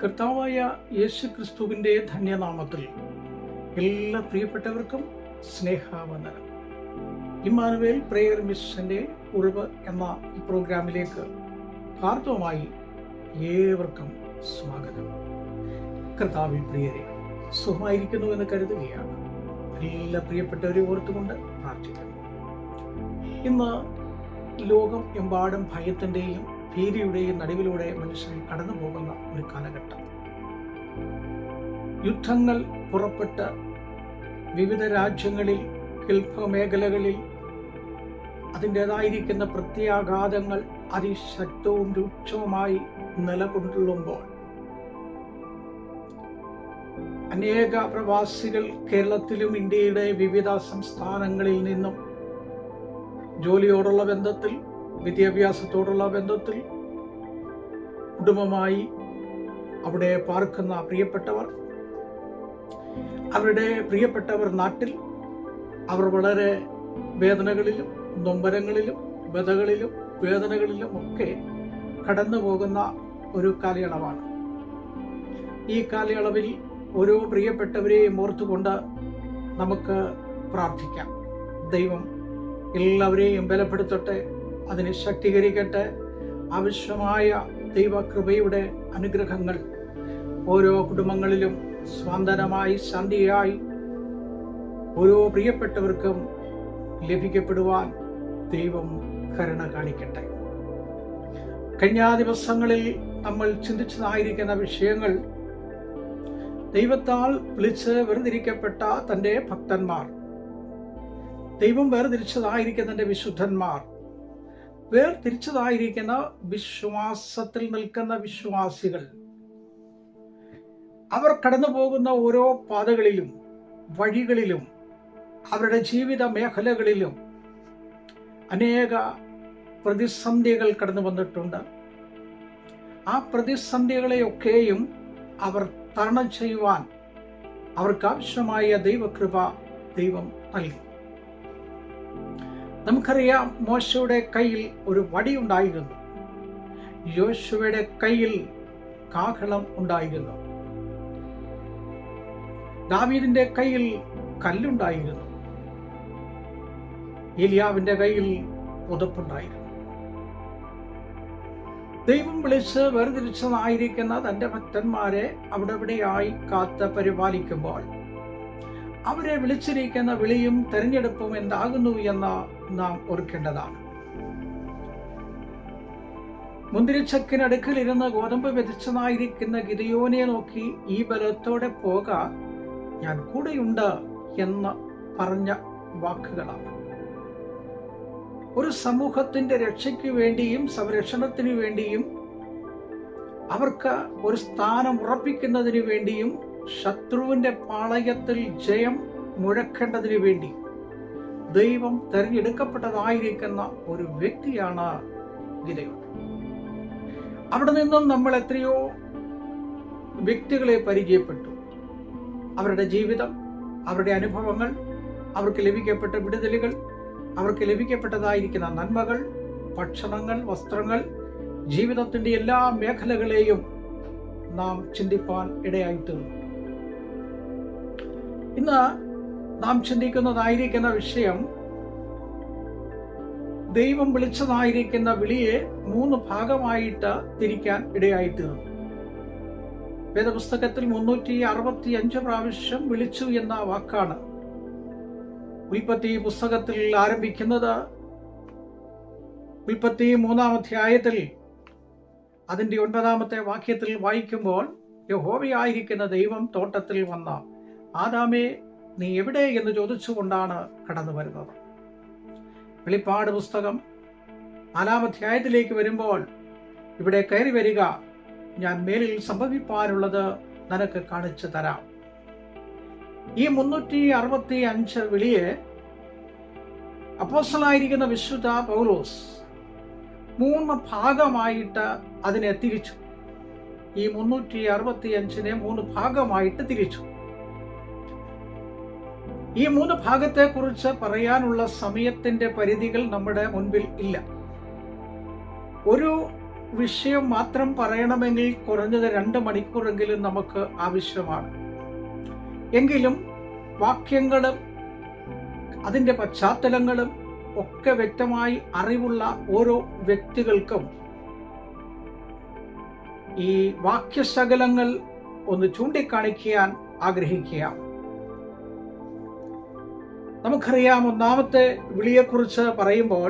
കർത്താവായ യേശു ക്രിസ്തുവിൻ്റെ ധന്യനാമത്തിൽ എല്ലാ പ്രിയപ്പെട്ടവർക്കും സ്നേഹവന്ദനം. ഇമ്മാനുവേൽ പ്രേയർ മിഷന്റെ ഉറവ് എന്ന ഈ പ്രോഗ്രാമിലേക്ക് ഹാർദവമായി ഏവർക്കും സ്വാഗതം. കർത്താവിൽ പ്രിയരെ, സുഖമായിരിക്കുന്നു എന്ന് കരുതുകയാണ്. എല്ലാ പ്രിയപ്പെട്ടവരെ ഓർത്തുകൊണ്ട് പ്രാർത്ഥിക്കുന്നു. ഇന്ന് ലോകം എമ്പാടും ഭയത്തിൻ്റെയും ഭീതിയുടെയും നടുവിലൂടെ മനുഷ്യൻ കടന്നു പോകുന്ന ഒരു കാലഘട്ടം. യുദ്ധങ്ങൾ പുറപ്പെട്ട് വിവിധ രാജ്യങ്ങളിൽ, ഗൾഫ് മേഖലകളിൽ അതിൻ്റെതായിരിക്കുന്ന പ്രത്യാഘാതങ്ങൾ അതിശക്തവും രൂക്ഷവുമായി നിലകൊള്ളുമ്പോൾ അനേക പ്രവാസികൾ കേരളത്തിലും ഇന്ത്യയുടെ വിവിധ സംസ്ഥാനങ്ങളിൽ നിന്നും ജോലിയോടുള്ള ബന്ധത്തിൽ, വിദ്യാഭ്യാസത്തോടുള്ള ബന്ധത്തിൽ, കുടുംബമായി അവിടെ പാർക്കുന്ന പ്രിയപ്പെട്ടവർ, അവരുടെ പ്രിയപ്പെട്ടവർ നാട്ടിൽ, അവർ വളരെ വേദനകളിലും നൊമ്പരങ്ങളിലും വ്യതകളിലും വേദനകളിലും ഒക്കെ കടന്നു പോകുന്ന ഒരു കാലയളവാണ്. ഈ കാലയളവിൽ ഓരോ പ്രിയപ്പെട്ടവരെയും ഓർത്തുകൊണ്ട് നമുക്ക് പ്രാർത്ഥിക്കാം. ദൈവം എല്ലാവരെയും ബലപ്പെടുത്തട്ടെ, അതിനെ ശക്തീകരിക്കട്ടെ. ആവശ്യമായ ദൈവകൃപയുടെ അനുഗ്രഹങ്ങൾ ഓരോ കുടുംബങ്ങളിലും സ്വാന്തനമായി, ശാന്തിയായി ഓരോ പ്രിയപ്പെട്ടവർക്കും ലഭിക്കപ്പെടുവാൻ ദൈവം കരുണ കാണിക്കട്ടെ. കഴിഞ്ഞ ദിവസങ്ങളിൽ നമ്മൾ ചിന്തിച്ചതായിരിക്കുന്ന വിഷയങ്ങൾ, ദൈവത്താൽ വിളിച്ച് വേർതിരിക്കപ്പെട്ട തൻ്റെ ഭക്തന്മാർ, ദൈവം വേർതിരിച്ചതായിരിക്കുന്ന തൻ്റെ വിശുദ്ധന്മാർ, വേർതിരിച്ചതായിരിക്കുന്ന വിശ്വാസത്തിൽ നിൽക്കുന്ന വിശ്വാസികൾ, അവർ കടന്നു പോകുന്ന ഓരോ പാതകളിലും വഴികളിലും അവരുടെ ജീവിത മേഖലകളിലും അനേക പ്രതിസന്ധികൾ കടന്നു വന്നിട്ടുണ്ട്. ആ പ്രതിസന്ധികളെയൊക്കെയും അവർ തരണം ചെയ്യുവാൻ അവർക്കാവശ്യമായ ദൈവകൃപ ദൈവം നൽകി. നമുക്കറിയാം, മോശയുടെ കയ്യിൽ ഒരു വടിയുണ്ടായിരുന്നു, യോശുവയുടെ കയ്യിൽ കാഹളം ഉണ്ടായിരുന്നു, ദാവീദിന്റെ കയ്യിൽ കല്ലുണ്ടായിരുന്നു, ഏലിയാവിന്റെ കയ്യിൽ പുതപ്പുണ്ടായിരുന്നു. ദൈവം വിളിച്ച് വേർതിരിച്ചതായിരിക്കുന്ന തന്റെ ഭക്തന്മാരെ അവിടെവിടെയായി കാത്ത് പരിപാലിക്കുമ്പോൾ അവരെ വിളിച്ചിരിക്കുന്ന വിളിയും തെരഞ്ഞെടുപ്പും എന്താകുന്നു എന്ന് നാം ഓർക്കേണ്ടതാണ്. മുന്തിരിച്ചക്കിനടുക്കിലിരുന്ന് ഗോതമ്പ് വിതച്ചതായിരിക്കുന്ന ഗിദെയോനെ നോക്കി, ഈ ബലത്തോടെ പോക, ഞാൻ കൂടെയുണ്ട് എന്ന് പറഞ്ഞ വാക്കുകളാണ്. ഒരു സമൂഹത്തിന്റെ രക്ഷയ്ക്ക് വേണ്ടിയും സംരക്ഷണത്തിന് വേണ്ടിയും അവർക്ക് ഒരു സ്ഥാനം ഉറപ്പിക്കുന്നതിന് വേണ്ടിയും ശത്രുവിന്റെ പാളയത്തിൽ ജയം മുഴക്കേണ്ടതിന് വേണ്ടി ദൈവം തെരഞ്ഞെടുക്കപ്പെട്ടതായിരിക്കുന്ന ഒരു വ്യക്തിയാണ് ഗിദെയോൻ. അവിടെ നിന്നും നമ്മൾ എത്രയോ വ്യക്തികളെ പരിചയപ്പെട്ടു. അവരുടെ ജീവിതം, അവരുടെ അനുഭവങ്ങൾ, അവർക്ക് ലഭിക്കപ്പെട്ട വിടുതലുകൾ, അവർക്ക് ലഭിക്കപ്പെട്ടതായിരിക്കുന്ന നന്മകൾ, ഭക്ഷണങ്ങൾ, വസ്ത്രങ്ങൾ, ജീവിതത്തിന്റെ എല്ലാ മേഖലകളെയും നാം ചിന്തിപ്പാൻ ഇടയായിത്തീർന്നു. ഇന്ന് നാം ചിന്തിക്കുന്നതായിരിക്കുന്ന വിഷയം, ദൈവം വിളിച്ചതായിരിക്കുന്ന വിളിയെ 3 ഭാഗമായിട്ട് തിരിക്കാൻ ഇടയായിത്തീർന്നു. വേദപുസ്തകത്തിൽ 365 പ്രാവശ്യം വിളിച്ചു എന്ന വാക്കാണ് ഉൽപ്പത്തി പുസ്തകത്തിൽ ആരംഭിക്കുന്നത്. ഉൽപ്പത്തി 3-ാം അധ്യായത്തിൽ അതിന്റെ 9-ാമത്തെ വാക്യത്തിൽ വായിക്കുമ്പോൾ, യഹോവയായിരിക്കുന്ന ദൈവം തോട്ടത്തിൽ വന്ന ആദാമേ, നീ എവിടെ എന്ന് ചോദിച്ചുകൊണ്ടാണ് കടന്നു വരുന്നത്. വെളിപ്പാട് പുസ്തകം 4-ാം അധ്യായത്തിലേക്ക് വരുമ്പോൾ, ഇവിടെ കയറി വരിക, ഞാൻ മേലിൽ സംഭവിപ്പാനുള്ളത് നിനക്ക് കാണിച്ചു തരാം. ഈ 365 വിളിയെ അപ്പോസ്തലനായിരിക്കുന്ന വിശുദ്ധ പൗലോസ് 3 ഭാഗമായിട്ട് അതിനെ തിരിച്ചു. ഈ 365 3 ഭാഗമായിട്ട് തിരിച്ചു. ഈ 3 ഭാഗത്തെക്കുറിച്ച് പറയാനുള്ള സമയത്തിന്റെ പരിധികൾ നമ്മുടെ മുൻപിൽ ഇല്ല. ഒരു വിഷയം മാത്രം പറയണമെങ്കിൽ കുറഞ്ഞത് 2 മണിക്കൂറെങ്കിലും നമുക്ക് ആവശ്യമാണ്. എങ്കിലും വാക്യങ്ങളും അതിൻ്റെ പശ്ചാത്തലങ്ങളും ഒക്കെ വ്യക്തമായി അറിവുള്ള ഓരോ വ്യക്തികൾക്കും ഈ വാക്യശകലങ്ങൾ ഒന്ന് ചൂണ്ടിക്കാണിക്കാൻ ആഗ്രഹിക്കുക. നമുക്കറിയാം, ഒന്നാമത്തെ വിളിയെക്കുറിച്ച് പറയുമ്പോൾ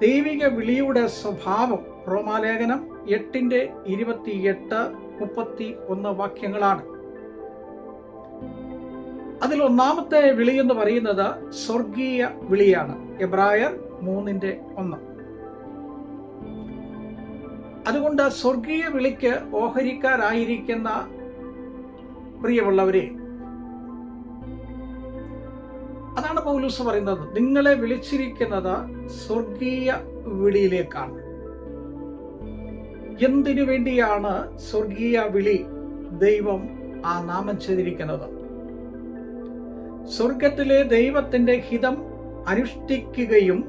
ദൈവിക വിളിയുടെ സ്വഭാവം റോമാലേഖനം 8:28-31 വാക്യങ്ങളാണ്. അതിൽ ഒന്നാമത്തെ വിളി എന്ന് പറയുന്നത് സ്വർഗീയ വിളിയാണ്. എബ്രായർ 3:1. അതുകൊണ്ട് സ്വർഗീയ വിളിക്ക് ഓഹരിക്കാരായിരിക്കുന്ന പ്രിയമുള്ളവരെ, അതാണ് പൗലോസ് പറയുന്നത്, നിങ്ങളെ വിളിച്ചിരിക്കുന്നത് സ്വർഗീയ വിളിയിലേക്കാണ്. എന്തിനു വേണ്ടിയാണ് സ്വർഗീയ വിളി ദൈവം ആ നാമം ചെയ്തിരിക്കുന്നത്? സ്വർഗത്തിലെ ദൈവത്തിന്റെ ഹിതം അനുഷ്ഠിക്കുകയും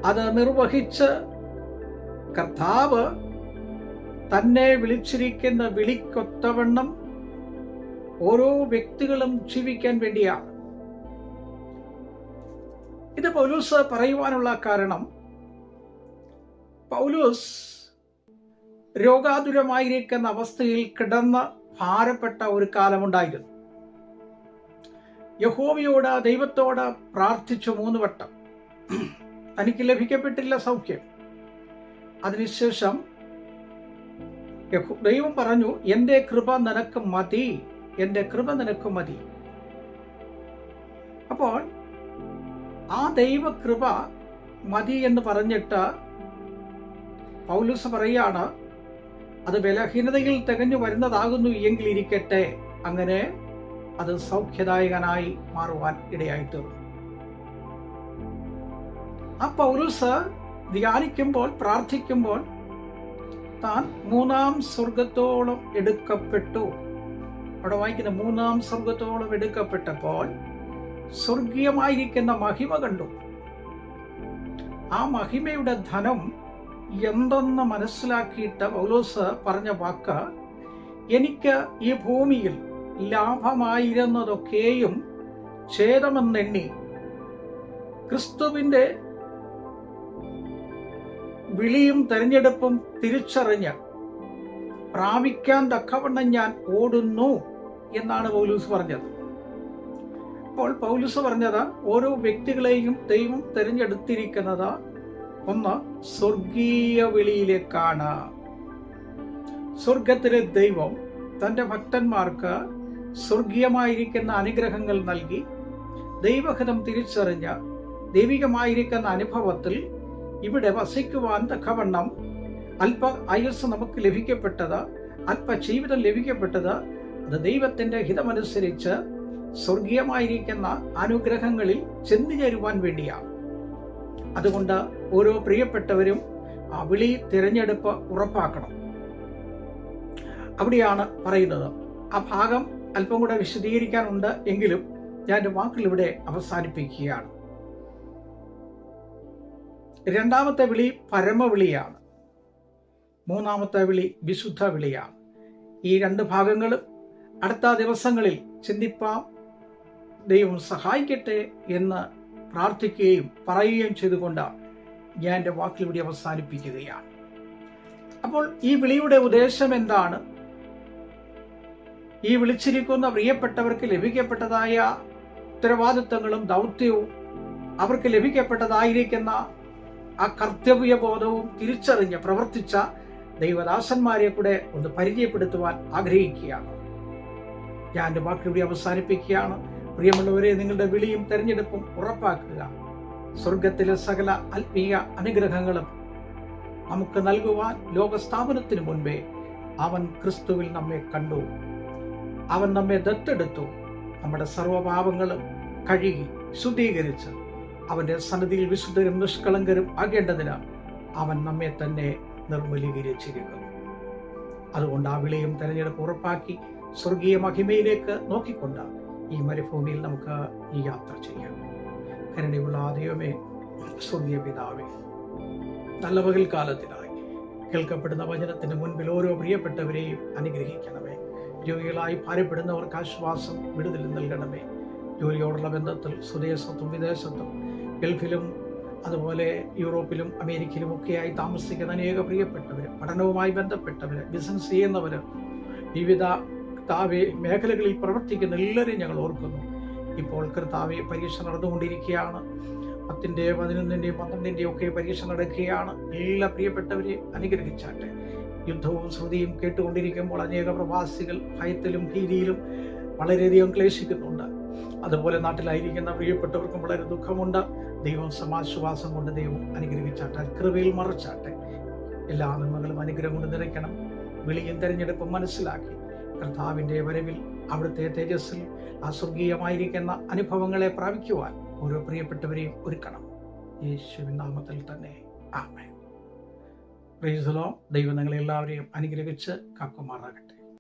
അത് നിർവഹിച്ച് കർത്താവ് തന്നെ വിളിച്ചിരിക്കുന്ന വിളിക്കൊത്തവണ്ണം ഓരോ വ്യക്തികളും ജീവിക്കാൻ വേണ്ടിയാണ്. ഇത് പൗലോസ് പറയുവാനുള്ള കാരണം, പൗലോസ് രോഗാതുരമായിരിക്കുന്ന അവസ്ഥയിൽ കിടന്ന് ഭാരപ്പെട്ട ഒരു കാലമുണ്ടായിരുന്നു. യഹോവയോട്, ദൈവത്തോട് പ്രാർത്ഥിച്ചു 3 വട്ടം. തനിക്ക് ലഭിക്കപ്പെട്ടില്ല സൗഖ്യം. അതിനുശേഷം ദൈവം പറഞ്ഞു, എൻ്റെ കൃപ നിനക്ക് മതി, എൻ്റെ കൃപ നിനക്ക് മതി. അപ്പോൾ ആ ദൈവകൃപ മതി എന്ന് പറഞ്ഞിട്ട് പൗലോസ് പറയാണ്, അത് ബലഹീനതയിൽ തികഞ്ഞു വരുന്നതാകുന്നു എങ്കിൽ ഇരിക്കട്ടെ. അങ്ങനെ അത് സൗഖ്യദായകനായി മാറുവാൻ ഇടയായിത്തീർന്നു. ആ പൗലോസ് ധ്യാനിക്കുമ്പോൾ, പ്രാർത്ഥിക്കുമ്പോൾ താൻ 3-ാം സ്വർഗത്തോളം എടുക്കപ്പെട്ടു. അവിടെ വായിക്കുന്ന 3-ാം സ്വർഗത്തോളം എടുക്കപ്പെട്ടപ്പോൾ സ്വർഗീയമായിരിക്കുന്ന മഹിമ കണ്ടു. ആ മഹിമയുടെ ധനം എന്തെന്ന് മനസ്സിലാക്കിയിട്ട് പൗലോസ് പറഞ്ഞ വാക്ക്, എനിക്ക് ഈ ഭൂമിയിൽ ലാഭമായിരുന്നതൊക്കെയും ഛേദമെന്നെണ്ണി ക്രിസ്തുവിന്റെ വിളിയും തെരഞ്ഞെടുപ്പും തിരിച്ചറിഞ്ഞ് പ്രാപിക്കാൻ തക്കവണ്ണം ഞാൻ ഓടുന്നു എന്നാണ് പൗലോസ് പറഞ്ഞത്. അപ്പോൾ പൗലോസ് പറഞ്ഞത്, ഓരോ വ്യക്തികളെയും ദൈവം തിരഞ്ഞെടുത്തിരിക്കുന്നത് ഒന്ന് സ്വർഗീയ വിളിയിലേക്കാണ്. സ്വർഗത്തിലെ ദൈവം തന്റെ ഭക്തന്മാർക്ക് സ്വർഗീയമായിരിക്കുന്ന അനുഗ്രഹങ്ങൾ നൽകി ദൈവഹിതം തിരിച്ചറിഞ്ഞ് ദൈവികമായിരിക്കുന്ന അനുഭവത്തിൽ ഇവിടെ വസിക്കുവാൻ തക്കവണ്ണം അല്പ ആയുസ് നമുക്ക് ലഭിക്കപ്പെട്ടത്, അല്പ ജീവിതം ലഭിക്കപ്പെട്ടത്, അത് ദൈവത്തിന്റെ ഹിതമനുസരിച്ച് സ്വർഗീയമായിരിക്കുന്ന അനുഗ്രഹങ്ങളിൽ ചെന്നു ചേരുവാൻ വേണ്ടിയാണ്. അതുകൊണ്ട് ഓരോ പ്രിയപ്പെട്ടവരും ആ വിളി തിരഞ്ഞെടുപ്പ് ഉറപ്പാക്കണം. അവിടെയാണ് പറയുന്നത്. ആ ഭാഗം അല്പം കൂടെ വിശദീകരിക്കാനുണ്ട്, എങ്കിലും ഞാൻ എൻ്റെ വാക്കുകൾ ഇവിടെ അവസാനിപ്പിക്കുകയാണ്. 2-ാമത്തെ വിളി പരമവിളിയാണ്. 3-ാമത്തെ വിളി വിശുദ്ധ വിളിയാണ്. ഈ 2 ഭാഗങ്ങളും അടുത്ത ദിവസങ്ങളിൽ ചിന്തിപ്പാം. ദൈവം സഹായിക്കട്ടെ എന്ന് പ്രാർത്ഥിക്കുകയും പറയുകയും ചെയ്തുകൊണ്ട് ഞാൻ എൻ്റെ വാക്കുകൾ ഇവിടെ അവസാനിപ്പിക്കുകയാണ്. അപ്പോൾ ഈ വിളിയുടെ ഉദ്ദേശം എന്താണ്? ഈ വിളിച്ചിരിക്കുന്ന പ്രിയപ്പെട്ടവർക്ക് ലഭിക്കപ്പെട്ടതായ ഉത്തരവാദിത്തങ്ങളും ദൗത്യവും അവർക്ക് ലഭിക്കപ്പെട്ടതായിരിക്കുന്ന ആ കർത്തവ്യബോധവും തിരിച്ചറിഞ്ഞ് പ്രവർത്തിച്ച ദൈവദാസന്മാരെ കൂടെ ഒന്ന് പരിചയപ്പെടുത്തുവാൻ ആഗ്രഹിക്കുകയാണ്. ഞാൻ എൻ്റെ വാക്കുകൾ ഇവിടെ അവസാനിപ്പിക്കുകയാണ്. പ്രിയമുള്ളവരെ, നിങ്ങളുടെ വിളിയും തെരഞ്ഞെടുപ്പും ഉറപ്പാക്കുക. സ്വർഗത്തിലെ സകല ആത്മീയ അനുഗ്രഹങ്ങളും നമുക്ക് നൽകുവാൻ ലോകസ്ഥാപനത്തിന് മുൻപേ അവൻ ക്രിസ്തുവിൽ നമ്മെ കണ്ടു. അവൻ നമ്മെ ദത്തെടുത്തു. നമ്മുടെ സർവ്വപാപങ്ങളും കഴുകി ശുദ്ധീകരിച്ച് അവന്റെ സന്നിധിയിൽ വിശുദ്ധരും നിഷ്കളങ്കരും ആകേണ്ടതിന് അവൻ നമ്മെ തന്നെ നിർമ്മലീകരിച്ചിരിക്കുന്നു. അതുകൊണ്ട് ആ വിളിയും തെരഞ്ഞെടുപ്പ് ഉറപ്പാക്കി സ്വർഗീയ മഹിമയിലേക്ക് നോക്കിക്കൊണ്ട് ഈ മരുഭൂമിയിൽ നമുക്ക് ഈ യാത്ര ചെയ്യാം. കരുണയുള്ള ദൈവമേ, സ്വർഗീയ പിതാവേ, നല്ല പകൽക്കാലത്തിനായി കേൾക്കപ്പെടുന്ന വചനത്തിന് മുൻപിൽ ഓരോ പ്രിയപ്പെട്ടവരെയും അനുഗ്രഹിക്കണമേ. രോഗികളായി ഭാരപ്പെടുന്നവർക്ക് ആശ്വാസം, വിടുതൽ നൽകണമേ. ജോലിയോടുള്ള ബന്ധത്തിൽ സ്വദേശത്തും വിദേശത്തും ഗൾഫിലും അതുപോലെ യൂറോപ്പിലും അമേരിക്കയിലും ഒക്കെയായി താമസിക്കുന്ന അനേക പ്രിയപ്പെട്ടവർ, പഠനവുമായി ബന്ധപ്പെട്ടവർ, ബിസിനസ് ചെയ്യുന്നവർ, വിവിധ കർത്താവെ മേഖലകളിൽ പ്രവർത്തിക്കുന്ന എല്ലാവരെയും ഞങ്ങൾ ഓർക്കുന്നു. ഇപ്പോൾ കർത്താവെ പരീക്ഷ നടന്നുകൊണ്ടിരിക്കുകയാണ്. 10ന്റെയും 11ന്റെയും 12ന്റെയും ഒക്കെ പരീക്ഷ നടക്കുകയാണ്. എല്ലാ പ്രിയപ്പെട്ടവരെയും അനുഗ്രഹിച്ചാട്ടെ. യുദ്ധവും ശ്രുതിയും കേട്ടുകൊണ്ടിരിക്കുമ്പോൾ അനേക പ്രവാസികൾ ഭയത്തിലും ഭീതിയിലും വളരെയധികം ക്ലേശിക്കുന്നുണ്ട്. അതുപോലെ നാട്ടിലായിരിക്കുന്ന പ്രിയപ്പെട്ടവർക്കും വളരെ ദുഃഖമുണ്ട്. ദൈവം സമാശ്വാസം കൊണ്ട് ദൈവം അനുഗ്രഹിച്ചാട്ടെ, കൃപയിൽ മറച്ചാട്ടെ. എല്ലാ നന്മകളും അനുഗ്രഹം കൊണ്ട് നിറയ്ക്കണം. വിളിയും തെരഞ്ഞെടുപ്പും മനസ്സിലാക്കി കർത്താവിൻ്റെ വരവിൽ അവിടുത്തെ തേജസ്സിൽ ആ സ്വർഗീയമായിരിക്കുന്ന അനുഭവങ്ങളെ പ്രാപിക്കുവാൻ ഓരോ പ്രിയപ്പെട്ടവരെയും ഒരുക്കണം. യേശുവിൻ നാമത്തിൽ തന്നെ ആമേൻ. Praise the Lord. ദൈവം നിങ്ങളെ എല്ലാവരെയും അനുഗ്രഹിച്ച് കാക്കുമാറാകട്ടെ.